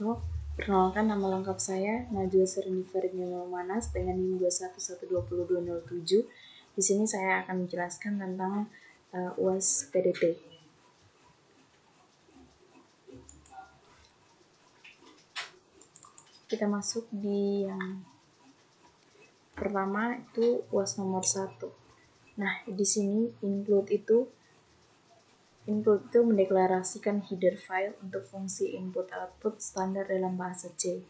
Suparto. Perkenalkan, nama lengkap saya Najwa Sereni Ferdinand Manas dengan NIM 211202207. Di sini saya akan menjelaskan tentang UAS PDP. Kita masuk di yang pertama, itu UAS nomor 1. Nah, di sini include itu mendeklarasikan header file untuk fungsi input-output standar dalam bahasa C.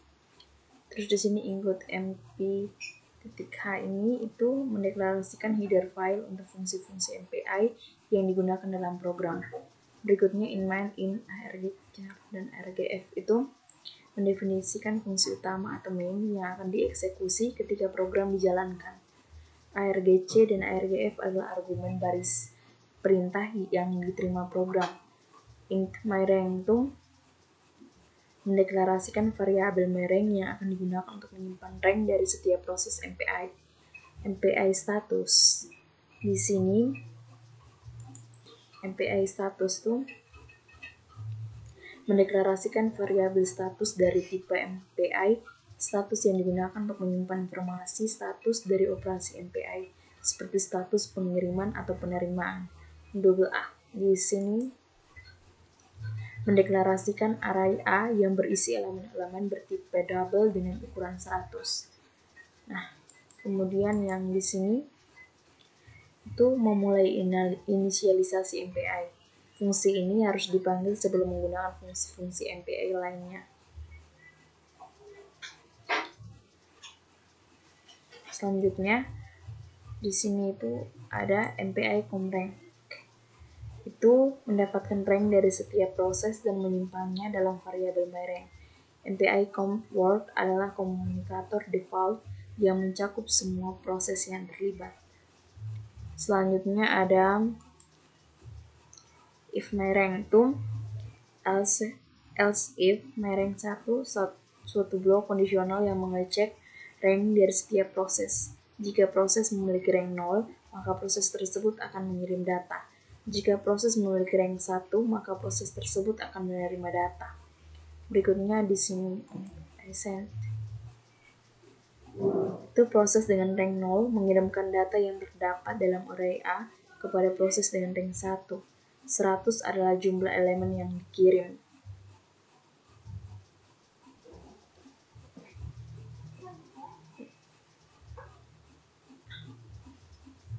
Terus di sini include mp.h ini itu mendeklarasikan header file untuk fungsi-fungsi MPI yang digunakan dalam program. Berikutnya inline, in, arg, char, dan argf itu mendefinisikan fungsi utama atau main yang akan dieksekusi ketika program dijalankan. argc dan argf adalah argumen baris perintah yang diterima program. Int myreng itu mendeklarasikan variabel myreng yang akan digunakan untuk menyimpan rank dari setiap proses MPI. MPI status. Di sini MPI status itu mendeklarasikan variabel status dari tipe MPI status yang digunakan untuk menyimpan informasi status dari operasi MPI seperti status pengiriman atau penerimaan. A. Di sini mendeklarasikan array A yang berisi elemen-elemen bertipe double dengan ukuran 100. Nah, kemudian yang di sini itu memulai inisialisasi MPI. Fungsi ini harus dipanggil sebelum menggunakan fungsi-fungsi MPI lainnya. Selanjutnya, di sini itu ada MPI comRank. Itu mendapatkan rank dari setiap proses dan menyimpannya dalam variabel myreng. MPI comWord adalah komunikator default yang mencakup semua proses yang terlibat. Selanjutnya ada if myreng itu else if myreng 1 suatu blok kondisional yang mengecek rank dari setiap proses. Jika proses memiliki rank 0, maka proses tersebut akan mengirim data. Jika proses memiliki rank 1, maka proses tersebut akan menerima data. Berikutnya di sini itu proses dengan rank 0 mengirimkan data yang terdapat dalam array A kepada proses dengan rank 1. 100 adalah jumlah elemen yang dikirim.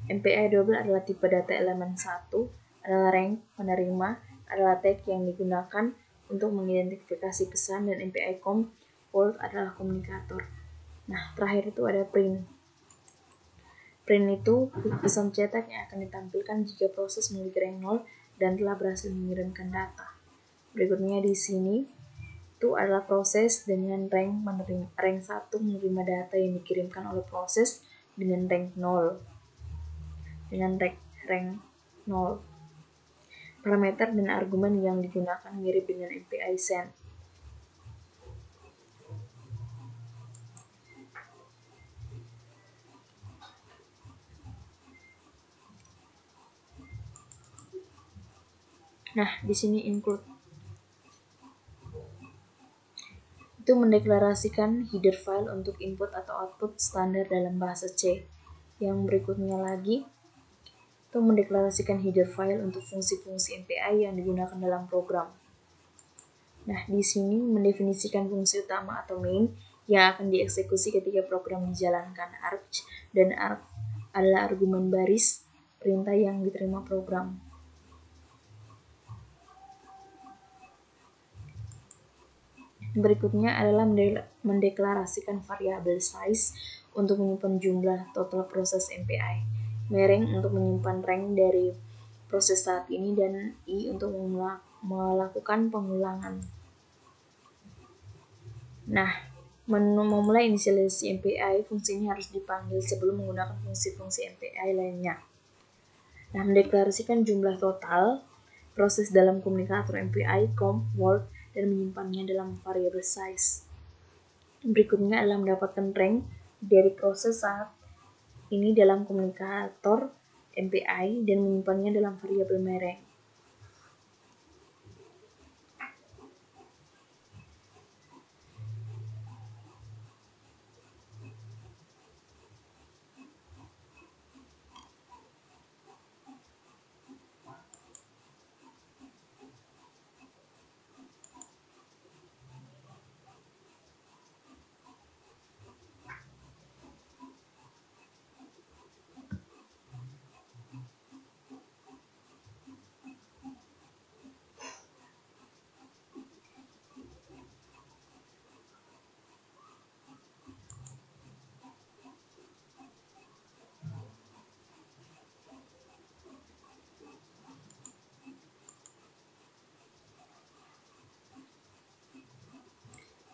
MPI double adalah tipe data elemen 1, adalah rank, penerima, adalah tag yang digunakan untuk mengidentifikasi pesan, dan MPI comWord adalah komunikator. Nah, terakhir itu ada print. Print itu pesan cetak yang akan ditampilkan jika proses memiliki rank 0 dan telah berhasil mengirimkan data. Berikutnya di sini itu adalah proses dengan rank 1 menerima data yang dikirimkan oleh proses dengan rank 0. Parameter dan argumen yang digunakan mirip dengan MPI send. Nah, di sini include itu mendeklarasikan header file untuk input atau output standar dalam bahasa C. Yang berikutnya lagi itu mendeklarasikan header file untuk fungsi-fungsi MPI yang digunakan dalam program. Nah, di sini mendefinisikan fungsi utama atau main yang akan dieksekusi ketika program dijalankan. Arg dan arg adalah argumen baris perintah yang diterima program. Berikutnya adalah mendeklarasikan variabel size untuk menyimpan jumlah total proses MPI. Myreng untuk menyimpan rank dari proses saat ini, dan I untuk melakukan pengulangan. Nah, memulai inisialisasi MPI, fungsi ini harus dipanggil sebelum menggunakan fungsi-fungsi MPI lainnya. Nah, mendeklarasikan jumlah total proses dalam komunikator MPI comWord dan menyimpannya dalam variabel size. Berikutnya adalah mendapatkan rank dari proses saat ini dalam komunikator MPI dan menyimpannya dalam variabel myreng.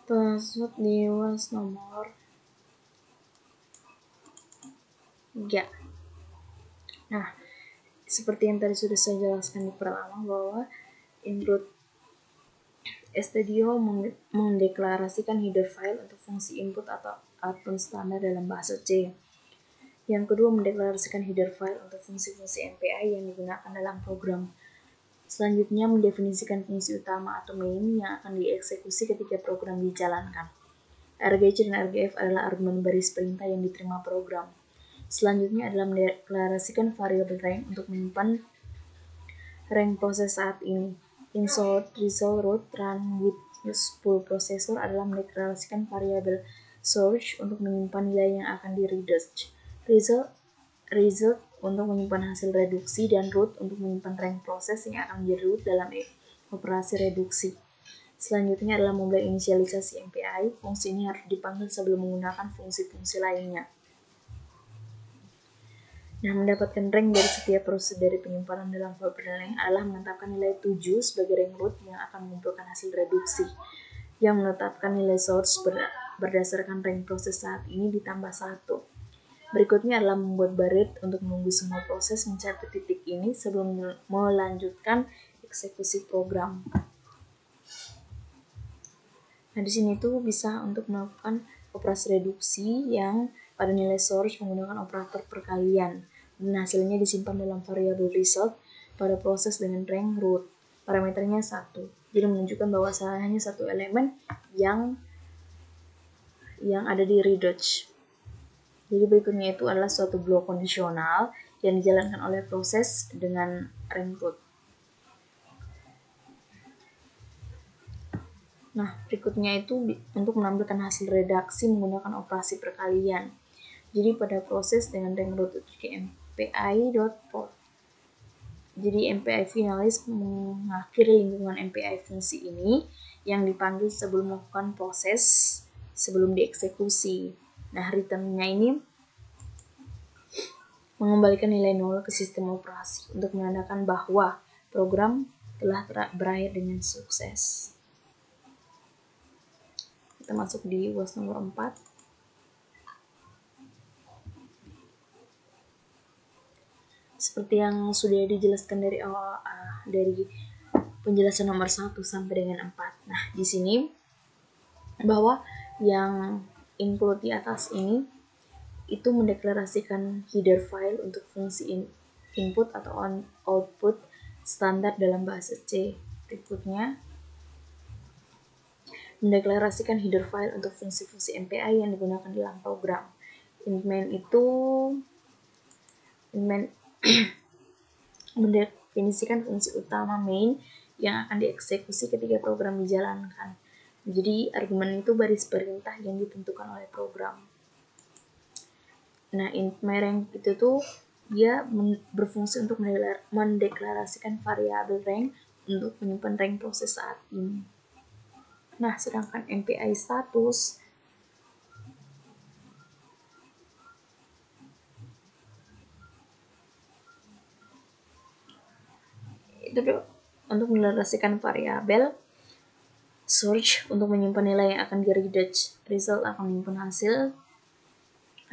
Masuk di UAS nomor 3. Nah, seperti yang tadi sudah saya jelaskan di pertama bahwa include Studio mendeklarasikan header file untuk fungsi input atau output standar dalam bahasa C. Yang kedua, mendeklarasikan header file untuk fungsi-fungsi MPI yang digunakan dalam program. Selanjutnya, mendefinisikan fungsi utama atau main yang akan dieksekusi ketika program dijalankan. RGC dan RGF adalah argumen baris perintah yang diterima program. Selanjutnya adalah mendeklarasikan variabel rank untuk menyimpan rank proses saat ini. Insert, result, root, run with useful processor adalah mendeklarasikan variabel source untuk menyimpan nilai yang akan di-reduce. Result untuk menyimpan hasil reduksi, dan root untuk menyimpan rank proses yang akan menjadi root dalam operasi reduksi. Selanjutnya adalah memulai inisialisasi MPI. Fungsi ini harus dipanggil sebelum menggunakan fungsi-fungsi lainnya. Nah, mendapatkan rank dari setiap proses dari penyimpanan dalam file rank adalah menetapkan nilai 7 sebagai rank root yang akan mengumpulkan hasil reduksi, yang menetapkan nilai source berdasarkan rank proses saat ini ditambah 1. Berikutnya adalah membuat barit untuk menunggu semua proses mencapai titik ini sebelum melanjutkan eksekusi program. Nah, di sini tuh bisa untuk melakukan operasi reduksi yang pada nilai source menggunakan operator perkalian, dan hasilnya disimpan dalam variabel result pada proses dengan rank root. Parameternya 1. Jadi menunjukkan bahwa hanya satu elemen yang ada di reduce. Jadi berikutnya itu adalah suatu blok kondisional yang dijalankan oleh proses dengan rank root. Nah, berikutnya itu untuk menampilkan hasil redaksi menggunakan operasi perkalian. Jadi pada proses dengan rank root MPI.port. Jadi MPI finalis mengakhiri lingkungan MPI fungsi ini yang dipanggil sebelum melakukan proses sebelum dieksekusi. Nah, returnnya ini mengembalikan nilai 0 ke sistem operasi untuk menandakan bahwa program telah berakhir dengan sukses. Kita masuk di UAS nomor 4. Seperti yang sudah dijelaskan dari awal, dari penjelasan nomor 1 sampai dengan 4. Nah, di sini bahwa yang include di atas ini itu mendeklarasikan header file untuk fungsi input atau output standar dalam bahasa C. Berikutnya, mendeklarasikan header file untuk fungsi-fungsi MPI yang digunakan dalam program. Main mendefinisikan fungsi utama main yang akan dieksekusi ketika program dijalankan. Jadi argumen itu baris perintah yang ditentukan oleh program. Nah, int rank itu tuh dia berfungsi untuk mendeklarasikan variabel rank untuk menyimpan rank proses saat ini. Nah, sedangkan MPI status itu untuk mendeklarasikan variabel search untuk menyimpan nilai yang akan di-reduce, result akan menyimpan hasil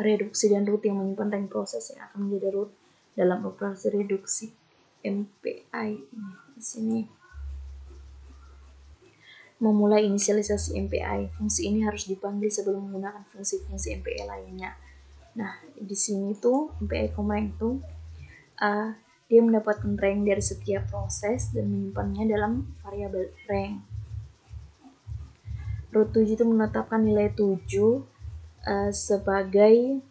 reduksi, dan root yang menyimpan rank proses yang akan menjadi root dalam operasi reduksi. MPI di sini memulai inisialisasi MPI. Fungsi ini harus dipanggil sebelum menggunakan fungsi-fungsi MPI lainnya. Nah, di sini tuh MPI rank tuh dia mendapatkan rank dari setiap proses dan menyimpannya dalam variabel rank. Root 7 itu menetapkan nilai 7 sebagai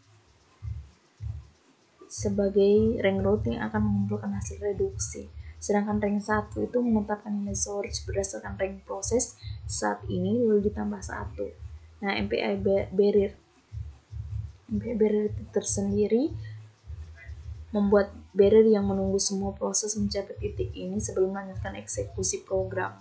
rank root yang akan mengumpulkan hasil reduksi. Sedangkan rank 1 itu menetapkan nilai source berdasarkan rank proses saat ini lalu ditambah 1. Nah, MPI barrier tersendiri membuat barrier yang menunggu semua proses mencapai titik ini sebelum melanjutkan eksekusi program.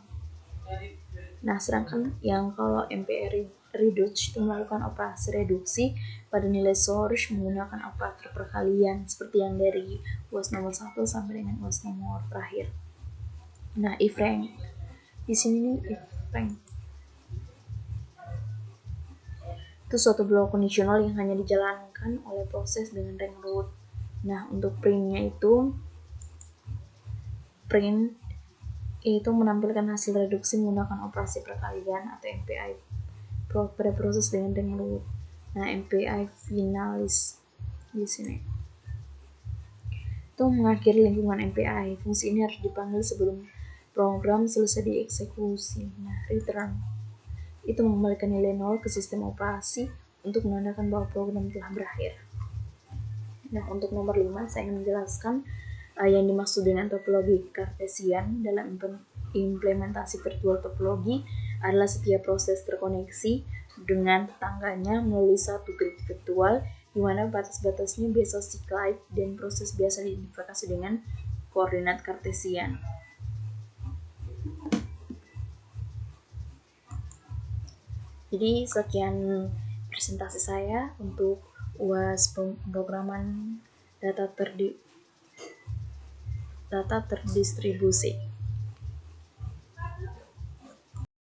Nah, sedangkan yang kalau MPI reduce itu melakukan operasi reduksi pada nilai source menggunakan operator perkalian seperti yang dari UAS nomor 1 sampai dengan UAS nomor terakhir. Nah, if rank di sini if rank Itu suatu blok kondisional yang hanya dijalankan oleh proses dengan rank root. Nah, untuk printnya itu print itu menampilkan hasil reduksi menggunakan operasi perkalian atau MPI pada proses dengan rank root. Nah, MPI finalis di sini itu mengakhiri lingkungan MPI. Fungsi ini harus dipanggil sebelum program selesai dieksekusi. Nah, return itu mengembalikan nilai 0 ke sistem operasi untuk menandakan bahwa program telah berakhir. Nah, untuk nomor 5 saya ingin menjelaskan yang dimaksud dengan topologi Cartesian. Dalam implementasi virtual topologi adalah setiap proses terkoneksi dengan tetangganya melalui satu grid virtual di mana batas-batasnya biasa cyclic dan proses biasa diidentifikasi dengan koordinat Cartesian. Jadi sekian presentasi saya untuk UAS pemrograman data terdistribusi.